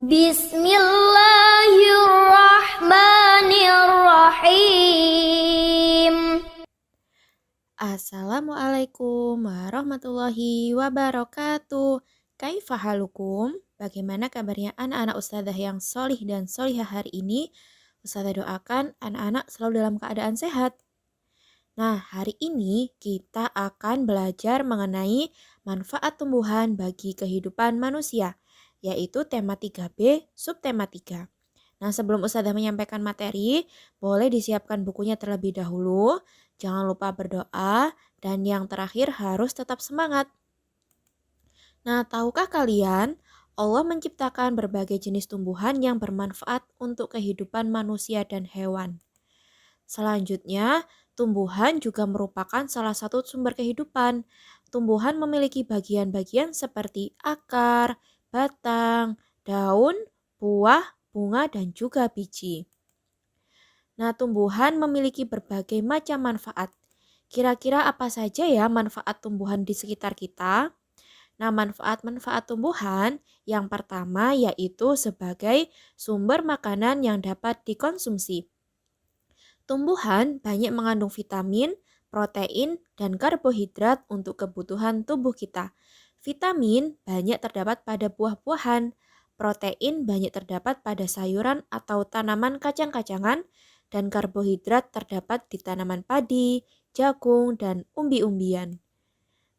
Bismillahirrahmanirrahim. Assalamualaikum warahmatullahi wabarakatuh. Kaifa halukum? Bagaimana kabarnya anak-anak ustadzah yang solih dan solihah hari ini? Ustadzah doakan anak-anak selalu dalam keadaan sehat. Nah, hari ini kita akan belajar mengenai manfaat tumbuhan bagi kehidupan manusia, yaitu tema 3B, subtema 3. Nah, sebelum Ustazah menyampaikan materi, boleh disiapkan bukunya terlebih dahulu. Jangan lupa berdoa, dan yang terakhir harus tetap semangat. Nah, tahukah kalian, Allah menciptakan berbagai jenis tumbuhan yang bermanfaat untuk kehidupan manusia dan hewan. Selanjutnya, tumbuhan juga merupakan salah satu sumber kehidupan. Tumbuhan memiliki bagian-bagian seperti akar, batang, daun, buah, bunga, dan juga biji. Nah, tumbuhan memiliki berbagai macam manfaat. Kira-kira apa saja ya manfaat tumbuhan di sekitar kita? Nah, manfaat-manfaat tumbuhan yang pertama yaitu sebagai sumber makanan yang dapat dikonsumsi. Tumbuhan banyak mengandung vitamin, protein, dan karbohidrat untuk kebutuhan tubuh kita. Vitamin banyak terdapat pada buah-buahan, protein banyak terdapat pada sayuran atau tanaman kacang-kacangan, dan karbohidrat terdapat di tanaman padi, jagung, dan umbi-umbian.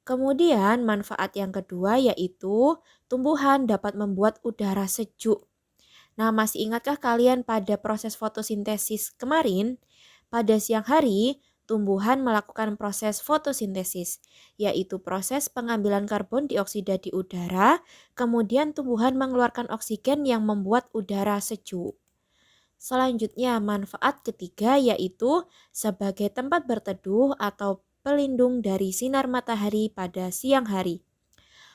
Kemudian manfaat yang kedua yaitu tumbuhan dapat membuat udara sejuk. Nah, masih ingatkah kalian pada proses fotosintesis kemarin? Pada siang hari, tumbuhan melakukan proses fotosintesis, yaitu proses pengambilan karbon dioksida di udara, kemudian tumbuhan mengeluarkan oksigen yang membuat udara sejuk. Selanjutnya, manfaat ketiga yaitu sebagai tempat berteduh atau pelindung dari sinar matahari pada siang hari.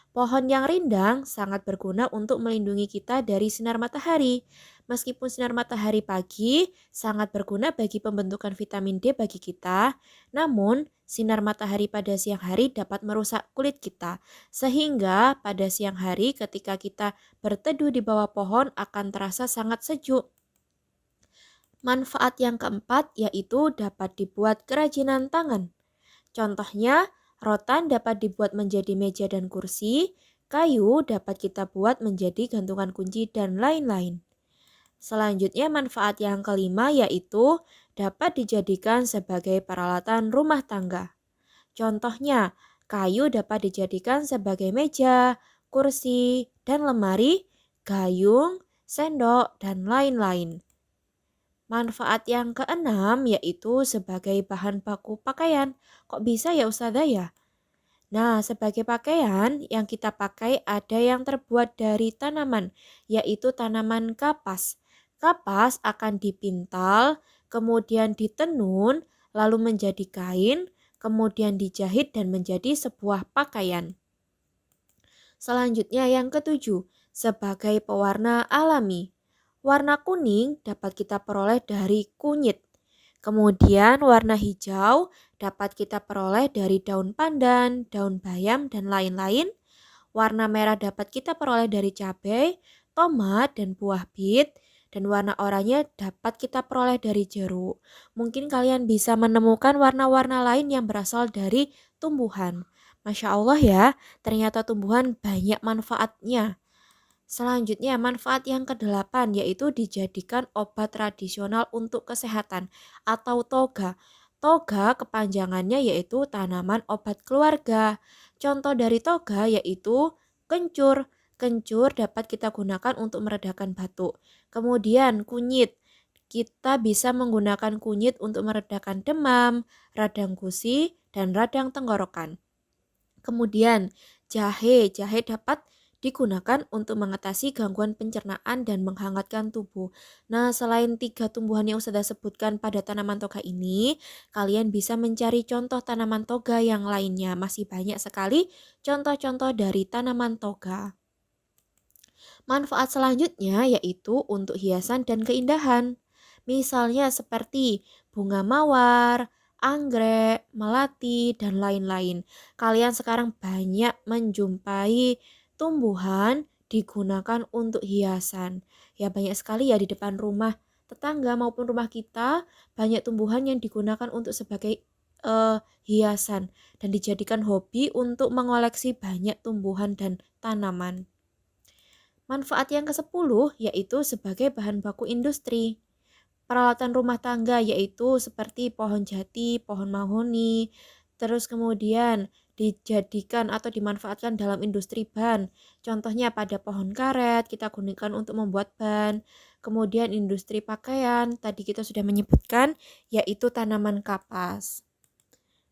Pohon yang rindang sangat berguna untuk melindungi kita dari sinar matahari. Meskipun sinar matahari pagi sangat berguna bagi pembentukan vitamin D bagi kita, namun sinar matahari pada siang hari dapat merusak kulit kita. Sehingga pada siang hari ketika kita berteduh di bawah pohon akan terasa sangat sejuk. Manfaat yang keempat yaitu dapat dibuat kerajinan tangan. Contohnya, rotan dapat dibuat menjadi meja dan kursi, kayu dapat kita buat menjadi gantungan kunci, dan lain-lain. Selanjutnya, manfaat yang kelima yaitu dapat dijadikan sebagai peralatan rumah tangga. Contohnya, kayu dapat dijadikan sebagai meja, kursi, dan lemari, gayung, sendok, dan lain-lain. Manfaat yang keenam yaitu sebagai bahan baku pakaian. Kok bisa ya Ustazah ya? Nah, sebagai pakaian yang kita pakai ada yang terbuat dari tanaman, yaitu tanaman kapas. Kapas akan dipintal, kemudian ditenun, lalu menjadi kain, kemudian dijahit dan menjadi sebuah pakaian. Selanjutnya yang ketujuh, sebagai pewarna alami. Warna kuning dapat kita peroleh dari kunyit. Kemudian warna hijau dapat kita peroleh dari daun pandan, daun bayam, dan lain-lain. Warna merah dapat kita peroleh dari cabai, tomat, dan buah bit. Dan warna oranye dapat kita peroleh dari jeruk. Mungkin kalian bisa menemukan warna-warna lain yang berasal dari tumbuhan. Masya Allah ya, ternyata tumbuhan banyak manfaatnya. Selanjutnya, manfaat yang kedelapan yaitu dijadikan obat tradisional untuk kesehatan atau toga. Toga kepanjangannya yaitu tanaman obat keluarga. Contoh dari toga yaitu kencur. Kencur dapat kita gunakan untuk meredakan batuk. Kemudian kunyit. Kita bisa menggunakan kunyit untuk meredakan demam, radang gusi, dan radang tenggorokan. Kemudian jahe. Jahe dapat digunakan untuk mengatasi gangguan pencernaan dan menghangatkan tubuh. Nah, selain 3 tumbuhan yang sudah sebutkan pada tanaman toga ini, kalian bisa mencari contoh tanaman toga yang lainnya. Masih banyak sekali contoh-contoh dari tanaman toga. Manfaat selanjutnya yaitu untuk hiasan dan keindahan. Misalnya seperti bunga mawar, anggrek, melati, dan lain-lain. Kalian sekarang banyak menjumpai tumbuhan digunakan untuk hiasan. Ya banyak sekali ya di depan rumah tetangga maupun rumah kita banyak tumbuhan yang digunakan untuk sebagai hiasan dan dijadikan hobi untuk mengoleksi banyak tumbuhan dan tanaman. Manfaat yang ke-10 yaitu sebagai bahan baku industri. Peralatan rumah tangga yaitu seperti pohon jati, pohon mahoni, terus kemudian dijadikan atau dimanfaatkan dalam industri ban. Contohnya pada pohon karet kita gunakan untuk membuat ban. Kemudian industri pakaian, tadi kita sudah menyebutkan yaitu tanaman kapas.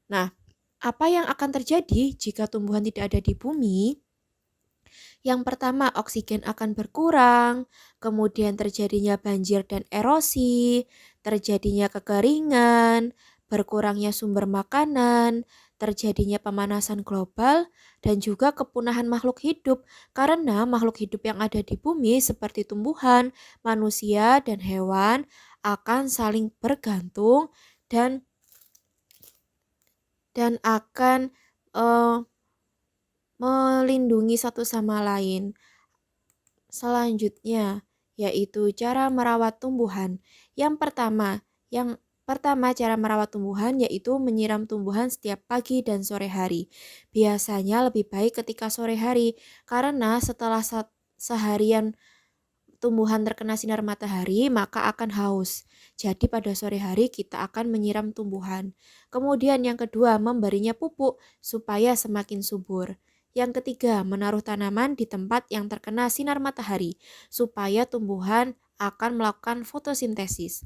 Nah, apa yang akan terjadi jika tumbuhan tidak ada di bumi? Yang pertama, oksigen akan berkurang, kemudian terjadinya banjir dan erosi, terjadinya kekeringan, berkurangnya sumber makanan, terjadinya pemanasan global, dan juga kepunahan makhluk hidup. Karena makhluk hidup yang ada di bumi seperti tumbuhan, manusia, dan hewan akan saling bergantung dan akan eh, melindungi satu sama lain. Selanjutnya, yaitu cara merawat tumbuhan. Yang pertama cara merawat tumbuhan yaitu menyiram tumbuhan setiap pagi dan sore hari. Biasanya lebih baik ketika sore hari karena setelah seharian tumbuhan terkena sinar matahari maka akan haus. Jadi pada sore hari kita akan menyiram tumbuhan. Kemudian yang kedua, memberinya pupuk supaya semakin subur. Yang ketiga, menaruh tanaman di tempat yang terkena sinar matahari supaya tumbuhan akan melakukan fotosintesis.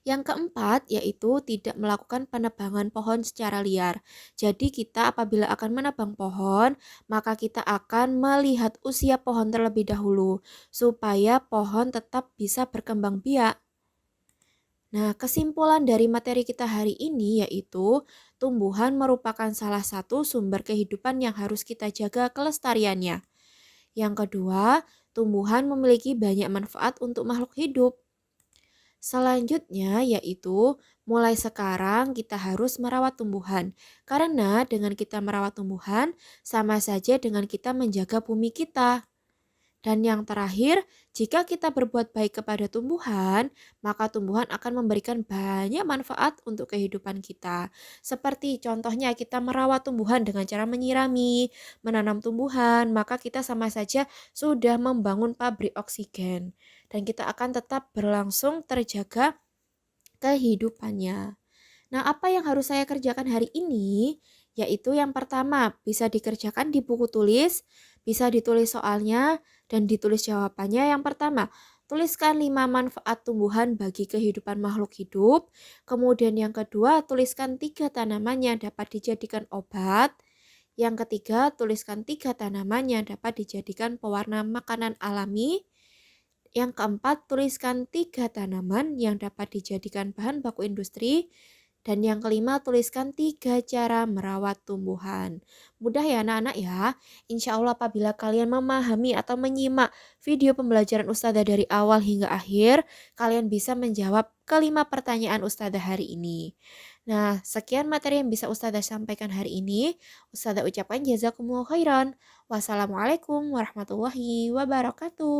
Yang keempat yaitu tidak melakukan penebangan pohon secara liar. Jadi kita apabila akan menebang pohon, maka kita akan melihat usia pohon terlebih dahulu supaya pohon tetap bisa berkembang biak. Nah, kesimpulan dari materi kita hari ini yaitu tumbuhan merupakan salah satu sumber kehidupan yang harus kita jaga kelestariannya. Yang kedua, tumbuhan memiliki banyak manfaat untuk makhluk hidup. Selanjutnya yaitu mulai sekarang kita harus merawat tumbuhan. Karena dengan kita merawat tumbuhan sama saja dengan kita menjaga bumi kita. Dan yang terakhir, jika kita berbuat baik kepada tumbuhan, maka tumbuhan akan memberikan banyak manfaat untuk kehidupan kita. Seperti contohnya kita merawat tumbuhan dengan cara menyirami, menanam tumbuhan, maka kita sama saja sudah membangun pabrik oksigen. Dan kita akan tetap berlangsung terjaga kehidupannya. Nah, apa yang harus saya kerjakan hari ini? Yaitu yang pertama, bisa dikerjakan di buku tulis, bisa ditulis soalnya, dan ditulis jawabannya. Yang pertama, tuliskan 5 manfaat tumbuhan bagi kehidupan makhluk hidup. Kemudian yang kedua, tuliskan 3 tanaman yang dapat dijadikan obat. Yang ketiga, tuliskan 3 tanaman yang dapat dijadikan pewarna makanan alami. Yang keempat, tuliskan 3 tanaman yang dapat dijadikan bahan baku industri. Dan yang kelima, tuliskan 3 cara merawat tumbuhan. Mudah ya anak-anak ya. Insya Allah apabila kalian memahami atau menyimak video pembelajaran Ustazah dari awal hingga akhir, kalian bisa menjawab kelima pertanyaan Ustazah hari ini. Nah, sekian materi yang bisa Ustazah sampaikan hari ini. Ustazah ucapkan jazakumullah khairan. Wassalamualaikum warahmatullahi wabarakatuh.